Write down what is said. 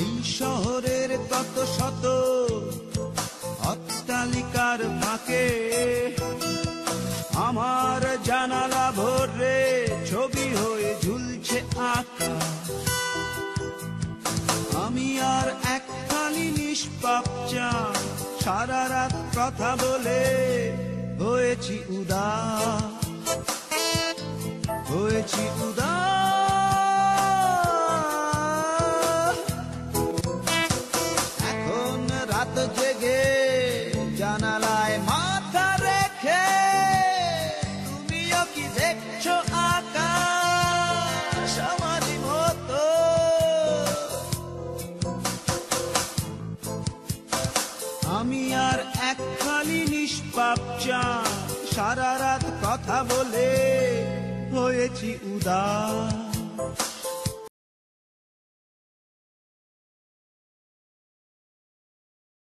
এই শহরের কত শত অট্টালিকার ফাঁকে আমার জানালা ভরে ছবি হয়ে ঝুলছে আকাশ। আমি আর একখানি নিষ্পাপ চাঁদ, সারা রাত কথা বলে হয়েছি উদাস, হয়েছি উদাস। এখন রাত জেগে জানালায় মাথা রেখে তুমিও কি দেখছো আকাশ আমারই মতো? আমি আর একখানি নিষ্পাপ চাঁদ, সারা রাত কথা বলে হয়েছি উদাস।